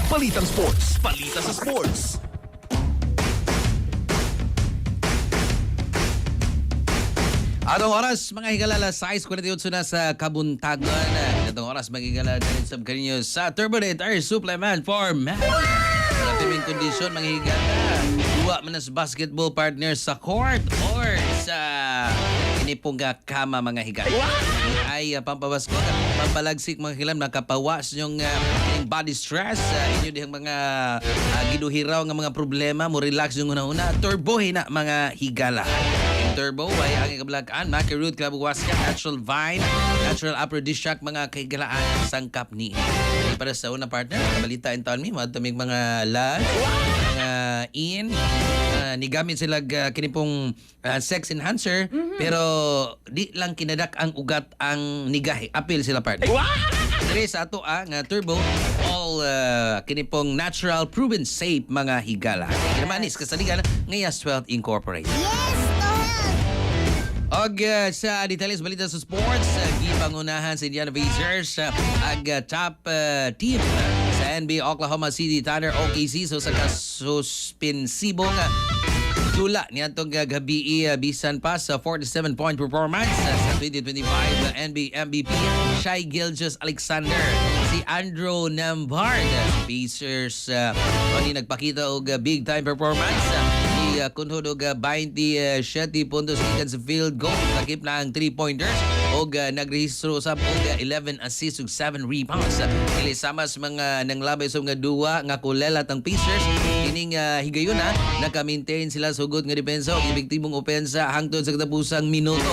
Balitang Sports. Balita sa Sports. Atong oras, mga higala, 6:48 na sa kabuntagan. Itong oras, magigala na rin sa kaninyo sa Turbonate Air Supplement for Men. Sa timing kondisyon, mga higala, duwa man sa basketball partner sa court or sa inipong kama, mga higala. Ay pampabasko, pampalagsik, mga hilam, nakapawas yung body stress, inyo dihang mga giduhiraw ng mga problema, mo relax yung una-una, turbohin na, mga higala. Turbo ay ang ikabalakaan, Macaroon, Klabuwaska, Natural Vine, Natural Aphrodisiac, mga kahigalaan sangkap ni. Para sa unang partner, kabalita in taon mi, matamig mga lunch, mga in, nigamit sila kinipong sex enhancer, pero di lang kinadak ang ugat ang nigahi. Apil sila partner. Dere sa ato ang turbo, all kinipong natural, proven safe, mga higala. Kinamanis, kasaligan, ngayas Swelt Incorporated. Og sa detalles balita sa sports, gipangunahan sa Indiana Pacers ang top team sa NBA Oklahoma City Thunder OKC so sa kasuspensibong tula niyatong gabi bisan pa sa 47-point performance sa 2025 NBA MVP Shai Gilgeous-Alexander, si Andrew Nembhard. Pacers ni nagpakita og big time performance. Kunhod og 27 puntos gikan sa field goal, sakip na ang 3-pointers og nagrehistro usab og 11 assists ug 7 rebounds. Dili sama sa mga nanglabay sa mga duwa nga kulelat ang Pacers, kining higayon naka-maintain sila sugod nga depensa ug epektibong opensa hangtod sa katapusang minuto.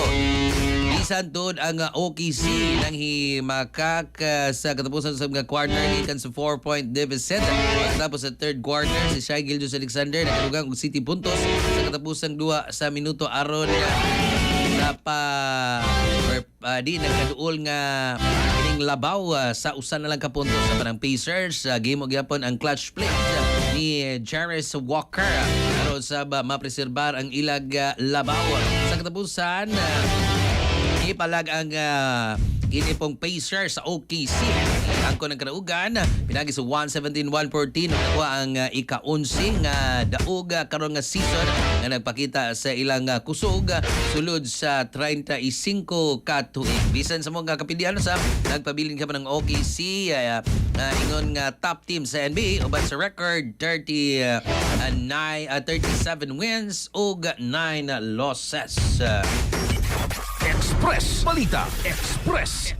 Bisan tod ang OKC nang himakak sa katapusan sa mga quarter gikan sa 4-point deficit. Pagkatapos sa third quarter, si Shai Gilgeous-Alexander nakadugang og 7 puntos sa katapusang 2 sa minuto aron di nagkaduol nga kining labaw sa usa na lang ka puntos sa parang Pacers. Game og gyapon ang clutch play ni Jarvis Walker aron sa mapreserbar ang ilag labaw. Sa katapusan, ipalag ang kinipong Pacers sa OKC. Ang ko ng karaugan, pinagi sa 117-114 nakuha ang ika-11 nga daog karon nga season nga nagpakita sa ilang kusog sulod sa 35 ka tuig. Bisan sa mga kapilian sa nagpabiling ka pa ng OKC ingon nga top team sa NBA uban sa record 37 wins ug 9 losses. Express. Balita Express.